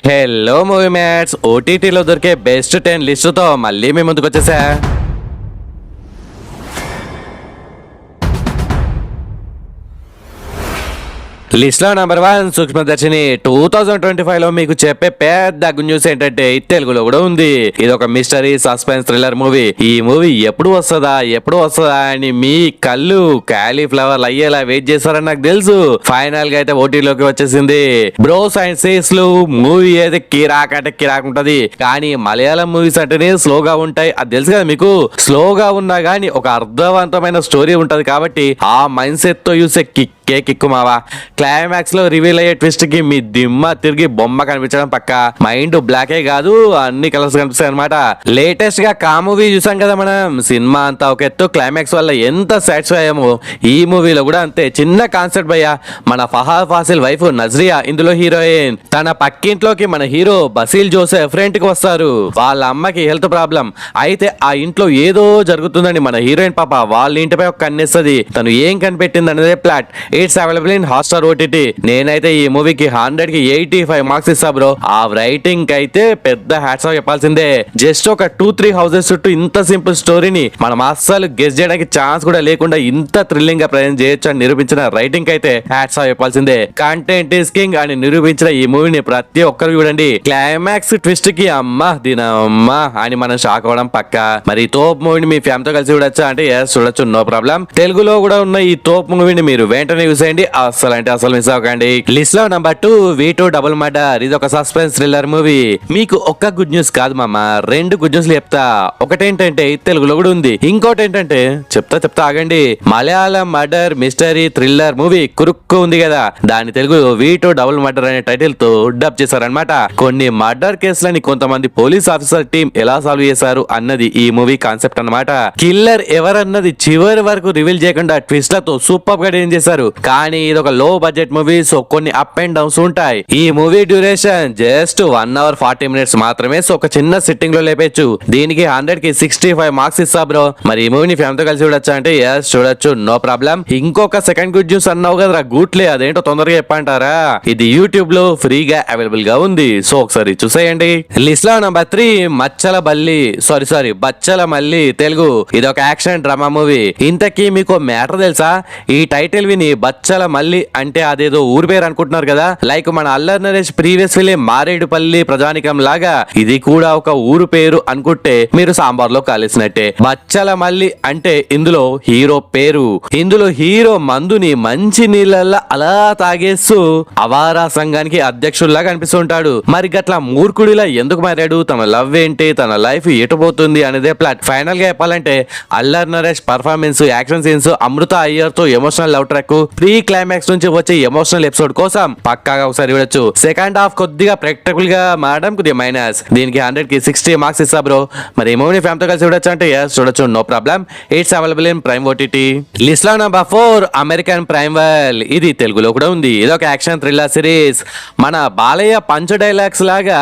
Hello movie mats, ఓటీటీలో దొరికే best 10 లిస్టుతో మళ్ళీ మీ ముందుకు వచ్చేసా. లిస్ట్ లో నంబర్ 1 సూక్ష్మదర్శిని. 2025 లో మీకు చెప్పే పెద్ద గుడ్ న్యూస్ ఏంటంటే తెలుగులో కూడా ఉంది. ఇది ఒక మిస్టరీ సస్పెన్స్ థ్రిల్లర్ మూవీ. ఈ మూవీ ఎప్పుడు వస్తుందా అని మీ కళ్ళు కాలీఫ్లవర్ అయ్యేలా వెయిట్ చేస్తారని నాకు తెలుసు. ఫైనల్ గా అయితే ఓటీలోకి వచ్చేసింది. బ్రోస్ అండ్ సీస్లు మూవీ అయితే కిరాక్ అంటే కిరాక్ ఉంటది. కానీ మలయాళం మూవీస్ అంటేనే స్లోగా ఉంటాయి, అది తెలుసు కదా మీకు. స్లోగా ఉన్నా గానీ ఒక అర్థవంతమైన స్టోరీ ఉంటది కాబట్టి ఆ మైండ్ సెట్ తో చూసే కిక్కు మావా. క్లైమాక్స్ లో రివీల్ అయ్యే ట్విస్ట్ కి మీ దిమ్మ తిరిగి బొమ్మ కనిపించడం పక్క. మైండ్ బ్లాకే కాదు, అన్ని కలర్స్ కనిపిస్తాయి అనమాట. లేటెస్ట్ గా కా మూవీ చూసాం కదా మనం. సినిమా అంతా ఒక ఎత్తు, క్లైమాక్స్ వల్ల ఎంత సాటిస్ఫై అయ్యామో ఈ మూవీలో కూడా అంతే. చిన్న కాన్సెప్ట్ భయ్యా. మన ఫహద్ ఫాసిల్ వైఫ్ నజ్రియా ఇందులో హీరోయిన్. తన పక్కింట్లోకి మన హీరో బసీల్ జోసెఫ్ రెంట్ కి వస్తారు. వాళ్ళ అమ్మకి హెల్త్ ప్రాబ్లం అయితే ఆ ఇంట్లో ఏదో జరుగుతుందని మన హీరోయిన్ పాప వాళ్ళ ఇంటిపై ఒక కన్నేస్తుంది. తను ఏం కనిపెట్టింది అనేది plot. It's available in Hotstar OTT. నేనైతే ఈ మూవీకి 100 కి 85 మార్క్స్ ఇస్తా బ్రో. ఆ రైటింగ్ అయితే పెద్ద హ్యాట్స్ ఆఫ్ చెప్పాల్సిందే. జస్ట్ ఒక 2-3 హౌసెస్ చుట్టూ ఇంత సింపుల్ స్టోరీని మనం అస్సలు గెస్ చేయడానికి ఛాన్స్ కూడా లేకుండా ఇంత థ్రిల్లింగ్ గా ప్రజెంట్ చేయొచ్చు అని నిరూపించిన రైటింగ్ అయితే హ్యాట్స్ ఆఫ్ చెప్పాల్సిందే. కంటెంట్ ఈస్ కింగ్ అని నిరూపించిన ఈ మూవీని ప్రతి ఒక్కరు చూడండి. క్లైమాక్స్ ట్విస్ట్ కి అమ్మా దీనమ్మా అని మనం షాక్ అవ్వడం పక్క. మరి తోప్ మూవీని మీ ఫ్యామిలీతో కలిసి చూడొచ్చా అంటే ఎస్ చూడొచ్చు, నో ప్రాబ్లం. తెలుగులో కూడా ఉన్న ఈ తోప్ మూవీని మీరు వెంటనే యూస్ చేయండి, అస్సలు అంటే అసలు మిస్ అవ్వకండి. లిస్ట్ లో నంబర్ 2 V2 డబుల్ మర్డర్. ఇది ఒక సస్పెన్స్ థ్రిల్లర్ మూవీ. మీకు ఒక్క గుడ్ న్యూస్ కాదు మామ, 2 గుడ్ న్యూస్ చెప్తా. ఒకటేంటంటే తెలుగులో కూడా ఉంది, ఇంకోటి ఏంటంటే చెప్తా ఆగండి. Malayalam murder mystery thriller movie Kurukku ఉంది కదా, దాని తెలుగు V2 డబుల్ మర్డర్ అనే టైటిల్ తో డబ్ చేశారనమాట. కొన్ని మర్డర్ కేసులని కొంతమంది పోలీస్ ఆఫీసర్ టీం ఎలా సాల్వ్ చేశారు అన్నది ఈ మూవీ కాన్సెప్ట్ అన్నమాట. కిల్లర్ ఎవరన్నది చివరి వరకు రివీల్ చేయకుండా ట్విస్ట్లతో సూపర్ గా ఏం చేశారు. కానీ ఇది ఒక లో బడ్జెట్ మూవీ, సో కొన్ని అప్ అండ్ డౌన్స్ ఉంటాయి. ఈ movie duration just 1 hour 40 minutes మాత్రమే, సో ఒక చిన్న సిట్టింగ్ లో లేపేచ్చు. దీనికి 100 కి 65 మార్క్స్ ఇస్తా బ్రో. మరి ఈ మూవీని ఫ్యామిలీతో కలిసి చూడొచ్చా అంటే ఎస్ చూడొచ్చు, నో ప్రాబ్లం. ఇంకొక సెకండ్ గుడ్ న్యూస్ అన్నావు కదా గూట్లే, అదేంటో తొందరగా చెప్పంటారా. ఇది యూట్యూబ్ లో ఫ్రీగా అవైలబుల్ గా ఉంది, సో ఒకసారి చూసేయండి. లిస్ట్ లో నంబర్ 3 మచ్చల బల్లి సారీ బచ్చల మల్లి తెలుగు. ఇది ఒక యాక్షన్ డ్రామా మూవీ. ఇంతకీ మీకు మ్యాటర్ తెలుసా? ఈ టైటిల్ విని బచ్చల మల్లి అంటే అదేదో ఊరి పేరు అనుకుంటున్నారు కదా. లైక్ మన అల్లరి నరేష్ ప్రీవియస్ ఫిలిం మారేడుపల్లి ప్రజానికం లాగా ఇది కూడా ఒక ఊరు పేరు అనుకుంటే మీరు సాంబార్ లో కాలేసినట్టే. బచ్చల మల్లి అంటే ఇందులో హీరో పేరు. ఇందులో హీరో మందుని మంచి నీళ్ళల్లో అలా తాగేస్తూ అవారా సంఘానికి అధ్యక్షుల్లాగా అనిపిస్తుంటాడు. మరి గట్లా మూర్ఖుడిలా ఎందుకు మారాడు, తన లవ్ ఏంటి, తన లైఫ్ ఎటుపోతుంది అనేదే ప్లాట్. ఫైనల్ గా చెప్పాలంటే Allari Naresh performance, action scenes, అమృత అయ్యర్ తో emotional love track, pre climax నుంచి వచ్చే ఎమోషనల్ ఎపిసోడ్ కోసం పక్కాగా ఒకసారి చూడొచ్చు. సెకండ్ హాఫ్ కొద్దిగా ప్రాక్టికల్ గా మారడం కొద్దిగా మైనస్. దీనికి 100 కి 60 మార్క్స్ ఇస్తా బ్రో. మరి ఈ మూవీని ఫ్యామిలీతో కలిసి చూడొచ్చు అంటే ఎస్ చూడొచ్చు, no problem. It's available in prime OTT. List లో నంబర్ 4 అమెరికన్ ప్రైమ్ వెల్. ఇది తెలుగులో కూడా ఉంది. ఇది ఒక యాక్షన్ థ్రిల్లర్ సిరీస్. మన బాలయ్య పంచ డైలాగ్స్ లాగా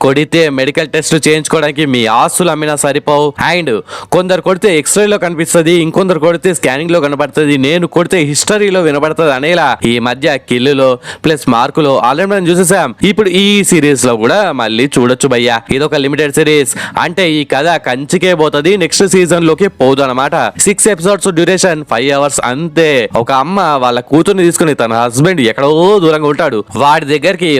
కొడితే మెడికల్ టెస్ట్ చేయించుకోవడానికి మీ ఆస్తులు అమ్మినా సరిపోవు. అండ్ కొందరు కొడితే ఎక్స్రేలో కనిపిస్తుంది, ఇంకొందరు కొడితే స్కానింగ్ లో కనబడుతుంది, నేను కొడితే హిస్టరీలో వినబడుతుంది అనేలా ఈ మధ్య కిల్లులో ప్లస్ మార్కులో ఆల్రెడీ మనం చూసేసాం. ఇప్పుడు ఈ సిరీస్ లో కూడా మళ్ళీ చూడొచ్చు భయ్యా. ఇది ఒక లిమిటెడ్ సిరీస్, అంటే ఈ కథ కంచికే పోతుంది, నెక్స్ట్ సీజన్ లోకి పోదు అనమాట. 6 ఎపిసోడ్స్ డ్యూరేషన్ 5 అవర్స్ అంతే. ఒక అమ్మ వాళ్ళ కూతుర్ని తీసుకుని తన హస్బెండ్ ఎక్కడో దూరంగా ఉంటాడు, వాడి దగ్గరికి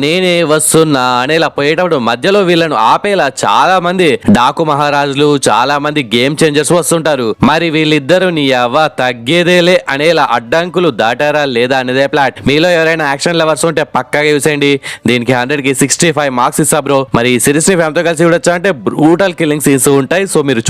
నేనే వస్తున్నా అనేలా పోయేటప్పుడు మధ్యలో వీళ్ళను ఆపేలా చాలా మంది డాకు మహారాజులు, చాలా మంది గేమ్ చేంజర్స్ వస్తుంటారు. మరి వీళ్ళిద్దరు నీ అవ్వ తగ్గేదేలే అనేలా అడ్డంకులు దాటారా లేదా అనేదే ప్లాట్. మీలో ఎవరైనా యాక్షన్ లవర్స్ ఉంటే పక్కాగా చూసేయండి. దీనికి 100 కి 65 మార్క్స్ ఇస్తా బ్రో. మరి ఈ సిరీస్ ని ఫ్యామిలీతో కలిసి చూడొచ్చా అంటే బ్రూటల్ కిల్లింగ్ సీన్స్ ఉంటాయి, సో మీరు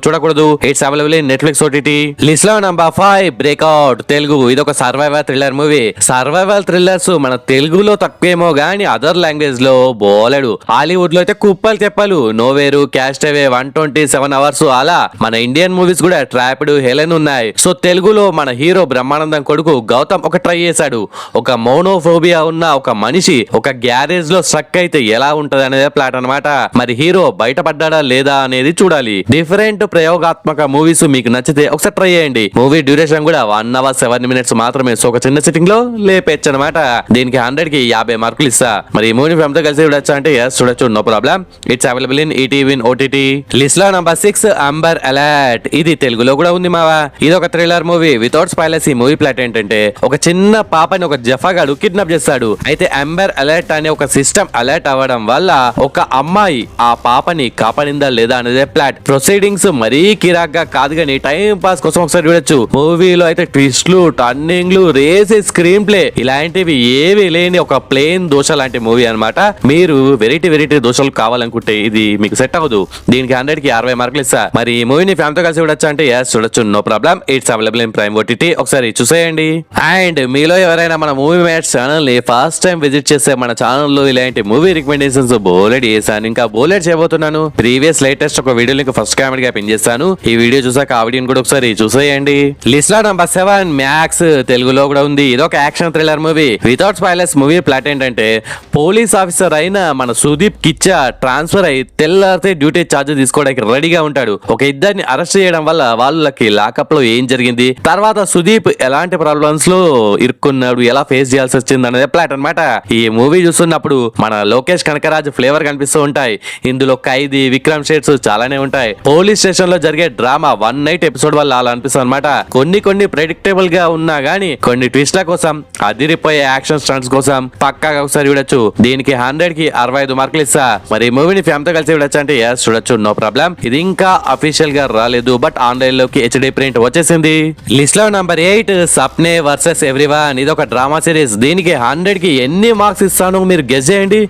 చూడకూడదు. It's available in Netflix OTT. List లో నంబర్ 5 బ్రేక్అవుట్ తెలుగు. ఇది ఒక survival thriller movie. Survival thrillers మన తెలుగులో తక్కువేమో గానీ అదర్ లాంగ్వేజ్ లో బోలెడు. హాలీవుడ్ లో అయితే కుప్పలు చెప్పాలు. నోవేరు, క్యాస్టవే, 127 అవర్స్ అలా మన ఇండియన్ మూవీస్ కూడా ట్రాప్డ్, హెలెన్ ఉన్నాయి. సో తెలుగులో మన హీరో బ్రహ్మానందం కొడుకు గౌతమ్ ఒక ట్రై చేశాడు. ఒక మోనోఫోబియా ఉన్న ఒక మనిషి ఒక గ్యారేజ్ లో స్ట్రక్ అయితే ఎలా ఉంటది అనేది ప్లాట్ అన్నమాట. మరి హీరో బయటపడ్డా లేదా అనేది చూడాలి. డిఫరెంట్ ప్రయోగాత్మక మూవీస్ మీకు నచ్చితే ఒకసారి ట్రై చేయండి. మూవీ డ్యూరేషన్ కూడా 1 hour 7 minutes మాత్రమే. సో ఒక చిన్న సిట్టింగ్ లో లేపేచ్చు అనమాట. దీనికి 100 కి 50 మార్కులు ఇస్తా. మరి ఈ మూవీ ఫ్యామిలీతో కలిసి చూడొచ్చా అంటే ఎస్ చూడొచ్చు, no problem. It's available in ETV in OTT. List లో నంబర్ 6 అంబర్ అలర్ట్. ఇది తెలుగులో కూడా ఉంది మావా. ఇది ఒక థ్రిల్లర్ మూవీ వితౌట్ స్పాయిలర్స్. ఈ మూవీ ప్లాట్ ఏంటంటే ఒక చిన్న పాపని ఒక జఫాగాడు కిడ్నాప్ చేస్తాడు. అయితే అంబర్ అలర్ట్ అనే ఒక సిస్టమ్ అలర్ట్ అవ్వడం వల్ల ఒక అమ్మాయి ఆ పాపని కాపాడిందా లేదా అనేది ప్లాట్. ప్రొసీడింగ్స్ మరీ కిరాక్గా కాదు కానీ టైం పాస్ కోసం ఒకసారి చూడొచ్చు. మూవీలో అయితే ట్విస్ట్లు, టర్నింగ్లు, రేసెస్, స్క్రీన్ ప్లే ఇలాంటివి ఏవి లేని ఒక ప్లేన్ దోష లాంటి మూవీ అన్నమాట. మీరు వెరైటీ దోషాలు కావాలనుకుంటే ఇది మీకు సెట్ అవ్వదు. దీనికి 100 కి 60 మార్కులు ఇస్తా. మరి ఈ మూవీని ఫ్యామిలీతో కలిసి చూడొచ్చు అంటే ఎస్ చూడొచ్చు, no problem. It's available in prime OTT. ఒకసారి చూసేయండి. అండ్ మీలో ఎవరైనా మన మూవీ మ్యాట్స్ ఛానల్ ని ఫస్ట్ టైం విజిట్ చేస్తే మన ఛానల్ లో ఇలాంటి మూవీ రికమెండేషన్స్ బోలెడ్ చేశాను, ఇంకా బోలెడ్ చేయబోతున్నాను. ప్రీవియస్ లేటెస్ట్ ఒక వీడియో లింక్ ఫస్ట్ కామెంట్ గా పిన్ చేస్తాను. ఈ వీడియో చూసాక ఆ వీడియోని కూడా ఒకసారి చూసేయండి. లిస్ట్ లో నంబర్ 7 మ్యాక్స్. తెలుగులో కూడా ఉంది. ఇది ఒక action thriller movie without spoilers. Movie plot ఏంటంటే పోలీస్ ఆఫీసర్ అయిన మన సుదీప్ కిచ్చా ట్రాన్స్ఫర్ అయి తెల్లారితే డ్యూటీ ఛార్జ్ తీసుకోవడానికి రెడీగా ఉంటాడు. ఒక ఇద్దరిని అరెస్ట్ చేయడం వల్ల వాళ్ళకి లాకప్ లో ఏం జరిగింది, తర్వాత సుదీప్ ఎలాంటి ప్రాబ్లమ్స్ లో ఇరుక్కున్నాడు, ఎలా ఫేస్ చేయాల్సి వచ్చింది అనేది ప్లాట్ అన్నమాట. ఈ మూవీ చూస్తున్నప్పుడు మన లోకేష్ కనకరాజ్ ఫ్లేవర్ కనిపిస్తూ ఉంటాయి. ఇందులో ఖైదీ, విక్రమ్ షేట్స్ చాలానే ఉంటాయి. పోలీస్ స్టేషన్ లో జరిగే డ్రామా 1 night ఎపిసోడ్ వల్ల అలా అనిపిస్తుంది అనమాట. కొన్ని ప్రెడిక్టబుల్ గా ఉన్నా గానీ కొన్ని ట్విస్ట్ల కోసం, అదిరిపోయే యాక్షన్ స్టంట్స్ కోసం పక్కాగా ఒకసారి చూడొచ్చు. దీనికి 100 కి 65 మార్కులు ఇస్తా. మరి ఈ మూవీని ఫ్యామిలీతో కలిసి చూడొచ్చు అంటే ఎస్ చూడొచ్చు, నో ప్రాబ్లం. ఇది ఇంకా అఫీషియల్ గా రాలేదు, బట్ ఆన్లైన్ లోకి HD ప్రింట్ వచ్చేసింది. లిస్ట్ లో నంబర్ 8 సప్నే వర్సెస్ ఎవ్రీవన్. ఇది ఒక డ్రామా సిరీస్. దీనికి 100 కి ఎన్ని మార్క్స్ ఇస్తానో మీరు గెస్ చేయండి.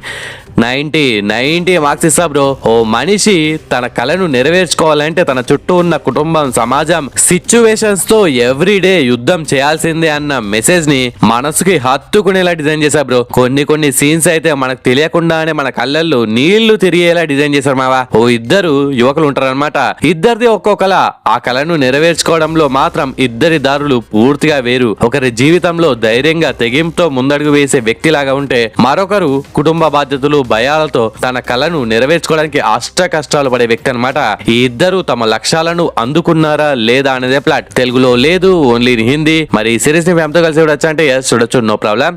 90 మార్క్స్ ఇస్తా బ్రో. ఓ మనిషి తన కళను నెరవేర్చుకోవాలంటే తన చుట్టూ ఉన్న కుటుంబం, సమాజం, సిచ్యువేషన్స్ తో ఎవ్రీడే యుద్ధం చేయాల్సిందే అన్న మెసేజ్ ని మనసుకి హత్తుకునేలా డిజైన్ చేశా బ్రో. కొన్ని సీన్స్ అయితే మనకు తెలియకుండానే మన కళ్ళల్లో నీళ్లు తిరిగేలా డిజైన్ చేశారు మావా. ఓ ఇద్దరు యువకులు ఉంటారన్నమాట. ఇద్దరిది ఒక్కో కళ. ఆ కళను నెరవేర్చుకోవడంలో మాత్రం ఇద్దరి దారులు పూర్తిగా వేరు. ఒకరి జీవితంలో ధైర్యంగా తెగింపుతో ముందడుగు వేసే వ్యక్తిలాగా ఉంటే మరొకరు కుటుంబ బాధ్యతలు, భయాలతో తన కళను నెరవేర్చుకోవడానికి అష్ట కష్టాలు పడే వ్యక్తి అన్నమాట. ఈ ఇద్దరు తమ లక్ష్యాలను అందుకున్నారా లేదా అనేదే ప్లాట్. తెలుగులో లేదు, ఓన్లీ ఇన్ హిందీ. మరి ఈ సిరీస్ ని ఫ్యామిలీతో కలిసి చూడొచ్చు అంటే ఎస్ చూడొచ్చు, no problem.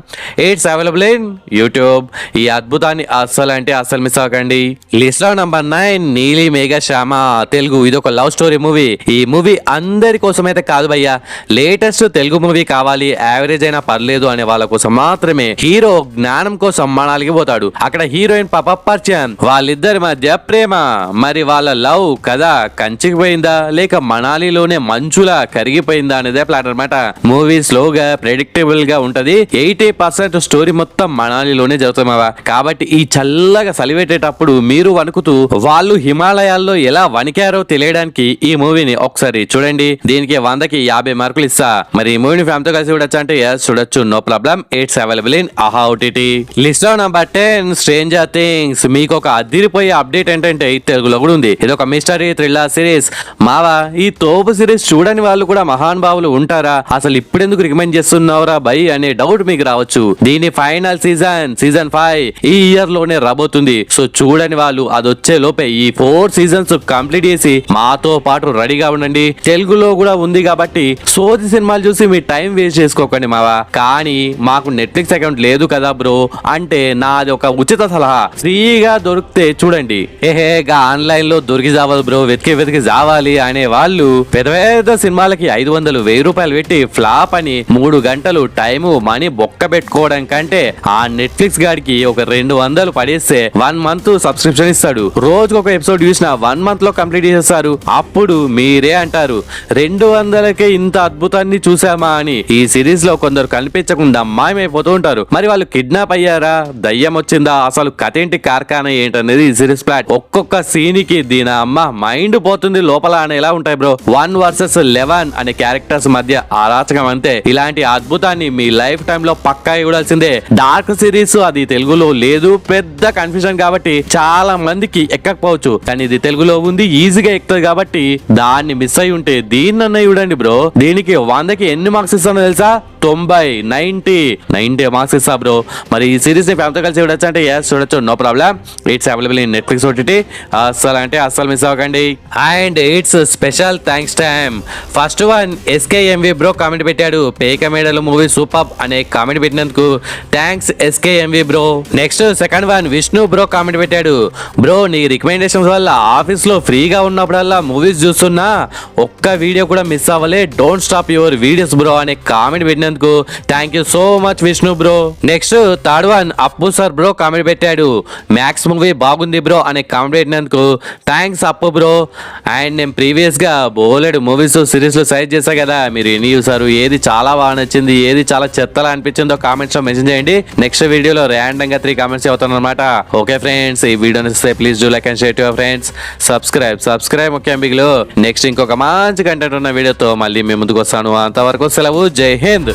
It's available in YouTube. ఈ అద్భుతాన్ని అస్సలు మిస్ అవ్వకండి. లిస్ట్ లో నంబర్ 9 నీలి మేఘ శ్యామ. తెలుగు. ఇది ఒక లవ్ స్టోరీ మూవీ. ఈ మూవీ అందరి కోసం అయితే కాదు భయ్యా. లేటెస్ట్ తెలుగు మూవీ కావాలి, యావరేజ్ అయినా పర్లేదు అనే వాళ్ళ కోసం మాత్రమే. హీరో జ్ఞానం కోసం మనాలికి పోతాడు. అక్కడ హీరోయిన్ పాప పరిచయం. వాళ్ళిద్దరి మధ్య ప్రేమ. మరి వాళ్ళ లవ్ కదా కంచికి పోయిందా లేక మనాలిలోనే మంచులా కరిగిపోయిందా అనేదే ప్లాట్ అనమాట. మూవీ స్లోగా ప్రెడిక్టబుల్ గా ఉంటది. 80% స్టోరీ మొత్తం మనాలిలోనే జరుగుతున్నావా. కాబట్టి ఈ చల్లగా సలివేటేటప్పుడు మీరు వణుకుతూ వాళ్ళు హిమాలయాల్లో ఎలా వణికారో తెలియడానికి ఈ మూవీని ఒకసారి చూడండి. దీనికి 100 కి 50 మార్కులు ఇస్తా. మరి ఈ మూవీని ఫ్యామిలీతో కలిసి చూడొచ్చు అంటే ఎస్ చూడొచ్చు, no problem. It's available in Aha OTT. List లో నంబర్ 10 స్ట్రేంజర్ థింగ్స్. మీకు ఒక అదిరిపోయే అప్డేట్ ఏంటంటే తెలుగులో కూడా ఉంది. ఇది ఒక మిస్టరీ థ్రిల్లర్ సిరీస్ మావా. ఈ తోపు సిరీస్ చూడని వాళ్ళు కూడా మహానుభావులు ఉంటారా, అసలు ఇప్పుడెందుకు రికమెండ్ చేస్తున్నావురా బై అనే డౌట్ మీకు రావచ్చు. దీని ఫైనల్ సీజన్ 5 ఈ ఇయర్ లోనే రాబోతుంది. సో చూడని వాళ్ళు అది వచ్చే లోపే ఈ 4 seasons కంప్లీట్ చేసి మాతో పాటు రెడీగా ఉండండి. తెలుగులో కూడా ఉంది కాబట్టి సోది సినిమాలు చూసి మీ టైం వేస్ట్ చేసుకోకండి మావా. కానీ మాకు నెట్ఫ్లిక్స్ అకౌంట్ లేదు కదా బ్రో అంటే నాది ఒక ఉచిత సలహా. ఫ్రీగా దొరికితే చూడండి. ఏహేగా ఆన్లైన్ లో దొరికి జావదు బ్రో, వెతికి జావాలి అనే వాళ్ళు పెద్ద సినిమాలకి 500, 1000 రూపాయలు పెట్టి ఫ్లాప్ అని 3 గంటలు టైము మనీ బొక్క పెట్టుకోవడం కంటే ఆ నెట్ఫ్లిక్స్ గాడికి ఒక 200 పడేస్తే 1 month సబ్స్క్రిప్షన్ ఇస్తాడు. రోజుకు ఒక ఎపిసోడ్ చూసిన 1 month లో కంప్లీట్ చేస్తారు. అప్పుడు మీరే అంటారు 200కే ఇంత అద్భుతాన్ని చూసామా అని. ఈ సిరీస్ లో కొందరు కనిపించకుండా మాయమైపోతూ ఉంటారు. మరి వాళ్ళు కిడ్నాప్ అయ్యారా, దయ్యం వచ్చిందా, అసలు కథ ఏంటి, కార్ఖానా ఏంటనేది ఈ సిరీస్ ప్లాట్. ఒక్కొక్క సీన్ కి దీని అమ్మ మైండ్ పోతుంది లోపల అనేలా ఉంటాయి బ్రో. 1 versus 11 అనే క్యారెక్టర్స్ మధ్య అరాచకం అంతే. ఇలాంటి అద్భుతాన్ని మీ లైఫ్ టైమ్ లో పక్కా చూడాల్సిందే. డార్క్ సిరీస్ అది తెలుగులో లేదు, పెద్ద కన్ఫ్యూజన్ కాబట్టి చాలా మందికి ఎక్కకపోవచ్చు. కానీ ఇది తెలుగులో ఉంది, ఈజీగా ఎక్కుతుంది కాబట్టి దాన్ని మిస్ అయి ఉంటే దీన్ని చూడండి బ్రో. దీనికి 100కి ఎన్ని మార్క్స్ ఇస్తానో తెలుసా, 90 మార్క్స్ ఇస్తా బ్రో. మరి ఈ సిరీస్ ని ఫ్యామిలీతో కలిసి చూడొచ్చు అంటే ఎస్ చూడొచ్చు, no problem. It's available in Netflix OTT. అస్సలు మిస్ అవ్వకండి. And it's special thanks time. First one SKMV bro comment పెట్టాడు, పేక మేడలు మూవీ సూపర్ అనే కామెంట్ పెట్టినందుకు thanks SKMV bro. Next second one Vishnu bro comment పెట్టాడు, బ్రో నీ recommendations వల్ల office లో ఫ్రీగా ఉన్నప్పుడల్లా మూవీస్ చూస్తున్నా, ఒక్క వీడియో కూడా మిస్ అవ్వలే, don't stop your videos bro అనే కామెంట్ పెట్టినందుకు thank you so much Vishnu bro. Next third one Appu sir bro comment పెట్టాడు, మ్యాక్స్ మూవీ బాగుంది బ్రో అనే కామెంట్ పెట్టినందుకు థ్యాంక్స్ అప్పు బ్రో. అండ్ నేను ప్రీవియస్ గా బోలెడు మూవీస్ సిరీస్ లో సజెస్ట్ చేశా కదా, మీరు ఎన్ని చూసారు, ఏది చాలా బాగా నచ్చింది, ఏది చాలా చెత్తలా అనిపించిందో కామెంట్స్ లో మెన్షన్ చేయండి. నెక్స్ట్ వీడియోలో ర్యాండమ్ గా 3 కామెంట్స్ అవుతాను అనమాట. ఓకే ఫ్రెండ్స్, ఈ వీడియో నచ్చితే please do like and share to your friends. Subscribe ముఖ్యం బిగులు. నెక్స్ట్ ఇంకొక మంచి కంటెంట్ ఉన్న వీడియోతో మళ్ళీ మీ ముందుకు వస్తాను. అంతవరకు సెలవు, జై హింద్.